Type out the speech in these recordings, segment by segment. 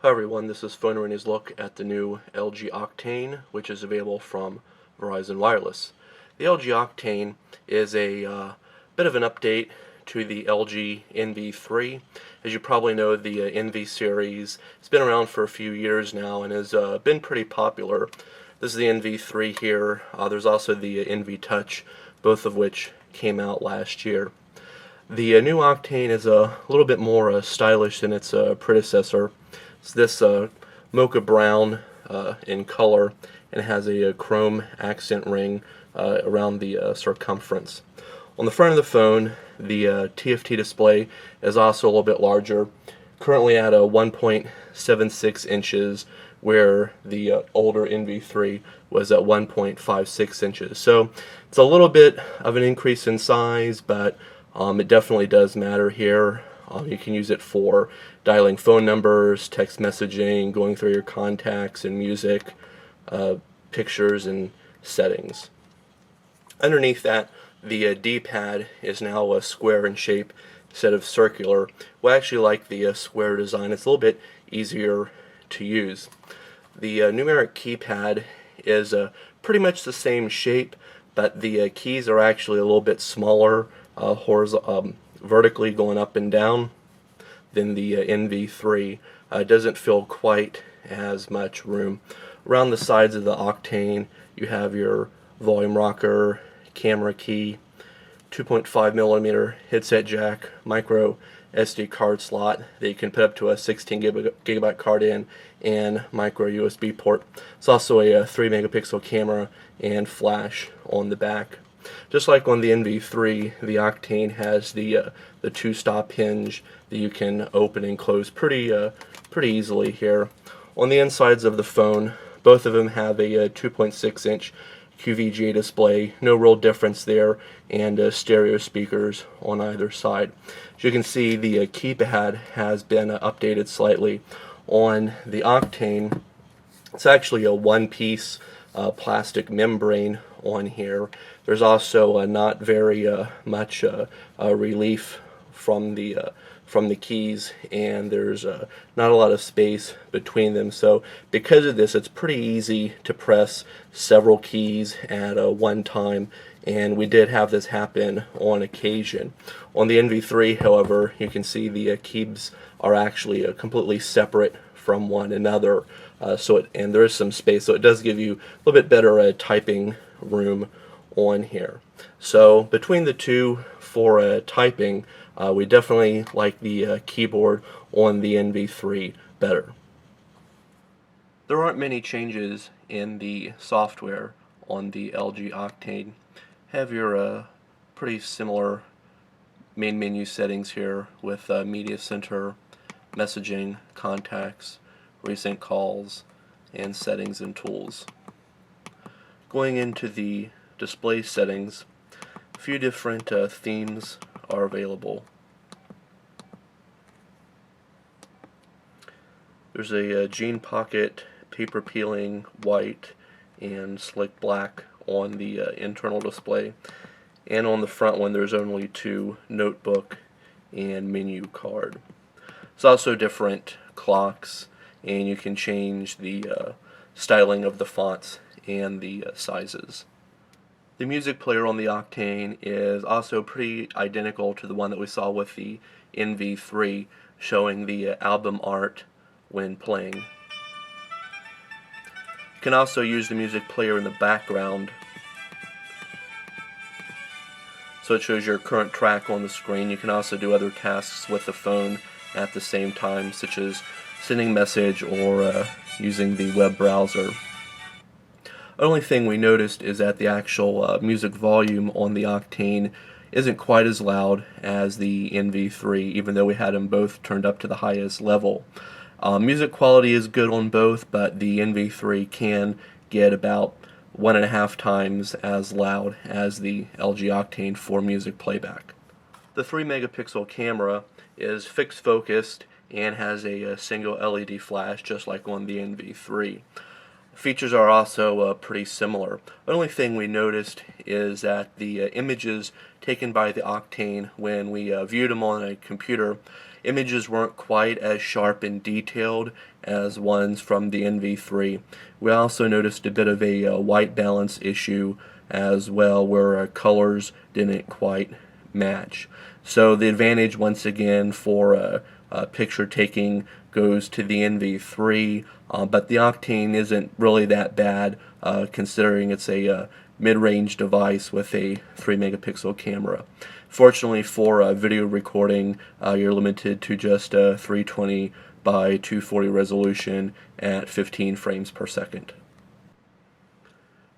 Hi everyone, this is PhoneArena's look at the new LG Octane, which is available from Verizon Wireless. The LG Octane is a bit of an update to the LG NV3. As you probably know, the NV series has been around for a few years now and has been pretty popular. This is the NV3 here. There's also the NV Touch, both of which came out last year. The new Octane is a little bit more stylish than its predecessor. It's this mocha brown in color and has a chrome accent ring around the circumference. On the front of the phone, the TFT display is also a little bit larger, currently at 1.76 inches, where the older NV3 was at 1.56 inches. So it's a little bit of an increase in size, but it definitely does matter here. You can use it for dialing phone numbers, text messaging, going through your contacts and music, pictures, and settings. Underneath that, the D-pad is now square in shape instead of circular. We actually like the square design. It's a little bit easier to use. The numeric keypad is pretty much the same shape, but the keys are actually a little bit smaller, vertically going up and down than the NV3. It doesn't feel quite as much room. Around the sides of the Octane, you have your volume rocker, camera key, 2.5mm headset jack, micro SD card slot that you can put up to a 16 gigabyte card in, and micro USB port. It's also a 3 megapixel camera and flash on the back. Just like on the NV3, the Octane has the two-stop hinge that you can open and close pretty easily here. On the insides of the phone, both of them have a 2.6-inch QVGA display, no real difference there, and stereo speakers on either side. As you can see, the keypad has been updated slightly. On the Octane, it's actually a one-piece plastic membrane on here. There's also not very much relief from the keys, and there's not a lot of space between them. So because of this, it's pretty easy to press several keys at one time, and we did have this happen on occasion. On the NV3, however, you can see the keys are actually completely separate from one another, and there is some space, so it does give you a little bit better typing room on here. So between the two for typing, we definitely like the keyboard on the NV3 better. There aren't many changes in the software on the LG Octane. Have your pretty similar main menu settings here with Media Center, messaging, contacts, recent calls, and settings and tools. Going into the display settings, a few different themes are available. There's a jean pocket, paper peeling, white, and slick black on the internal display. And on the front one, there's only two, notebook and menu card. There's also different clocks, and you can change the styling of the fonts and the sizes. The music player on the Octane is also pretty identical to the one that we saw with the NV3, showing the album art when playing. You can also use the music player in the background, so it shows your current track on the screen. You can also do other tasks with the phone at the same time, such as sending a message or using the web browser. The only thing we noticed is that the actual music volume on the Octane isn't quite as loud as the NV3, even though we had them both turned up to the highest level. Music quality is good on both, but the NV3 can get about 1.5 times as loud as the LG Octane for music playback. The 3 megapixel camera is fixed focused and has a single LED flash, just like on the NV3. Features are also pretty similar. The only thing we noticed is that the images taken by the Octane when we viewed them on a computer images weren't quite as sharp and detailed as ones from the NV3. We also noticed a bit of a white balance issue as well, where colors didn't quite match. So the advantage once again for picture taking goes to the NV3, but the Octane isn't really that bad considering it's a mid-range device with a 3 megapixel camera. Fortunately for video recording, you're limited to just 320 by 240 resolution at 15 frames per second.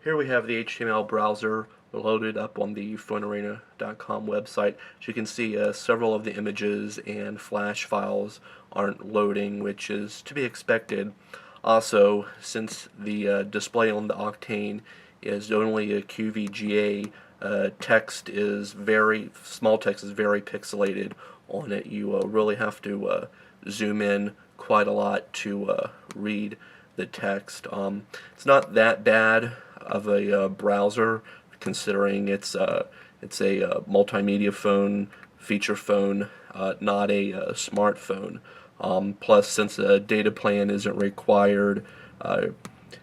Here we have the HTML browser loaded up on the PhoneArena.com website. As you can see, several of the images and flash files aren't loading, which is to be expected. Also, since the display on the Octane is only a QVGA, small text is very pixelated on it. You really have to zoom in quite a lot to read the text. It's not that bad of a browser, considering it's a multimedia phone, feature phone, not a smartphone. Plus, since a data plan isn't required,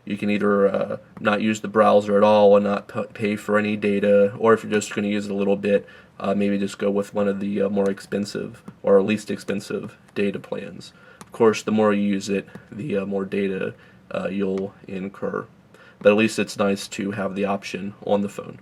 you can either not use the browser at all and not pay for any data, or if you're just going to use it a little bit, maybe just go with one of the more expensive or least expensive data plans. Of course, the more you use it, the more data you'll incur. But at least it's nice to have the option on the phone.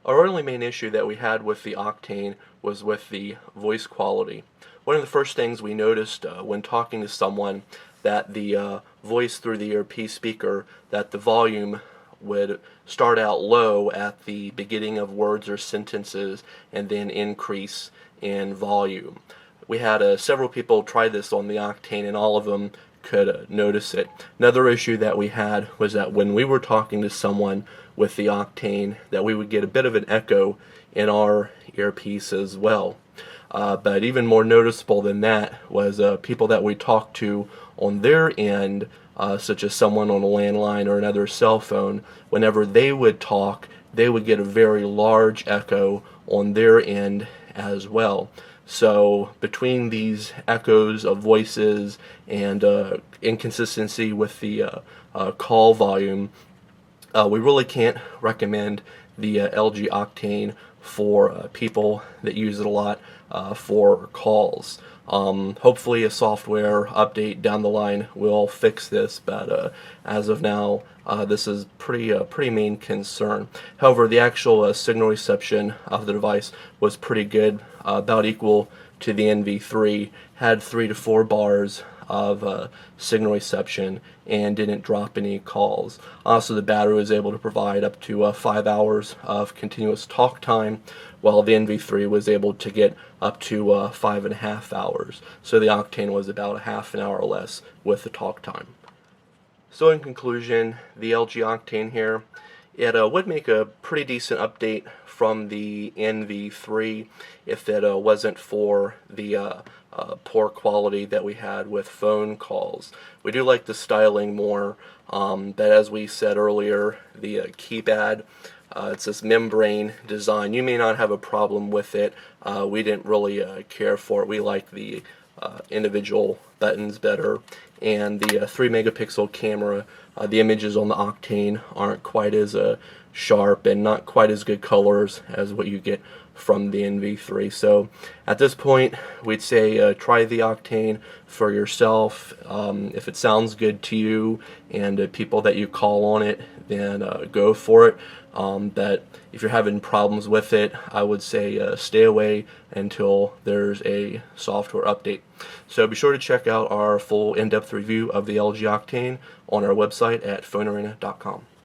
Our only main issue that we had with the Octane was with the voice quality. One of the first things we noticed when talking to someone, that the voice through the earpiece speaker, that the volume would start out low at the beginning of words or sentences and then increase in volume. We had several people try this on the Octane, and all of them could notice it. Another issue that we had was that when we were talking to someone with the Octane, that we would get a bit of an echo in our earpiece as well. But even more noticeable than that was people that we talked to on their end, such as someone on a landline or another cell phone. Whenever they would talk, they would get a very large echo on their end as well. So between these echoes of voices and inconsistency with the call volume, we really can't recommend the LG Octane for people that use it a lot for calls. Hopefully a software update down the line will fix this, but as of now, this is pretty main concern. However, the actual signal reception of the device was pretty good, about equal to the NV3, had 3 to 4 bars of signal reception and didn't drop any calls. Also, the battery was able to provide up to 5 hours of continuous talk time, while the NV3 was able to get up to 5.5 hours. So the Octane was about a half an hour less with the talk time. So in conclusion, the LG Octane here, it would make a pretty decent update from the NV3 if it wasn't for the poor quality that we had with phone calls. We do like the styling more, but as we said earlier, the keypad, it's this membrane design. You may not have a problem with it. We didn't really care for it. We like the individual buttons better, and the 3 megapixel camera. The images on the Octane aren't quite as sharp and not quite as good colors as what you get from the NV3. So at this point, we'd say try the Octane for yourself. If it sounds good to you and people that you call on it, then go for it. But if you're having problems with it, I would say stay away until there's a software update. So be sure to check out our full in-depth review of the LG Octane on our website at PhoneArena.com.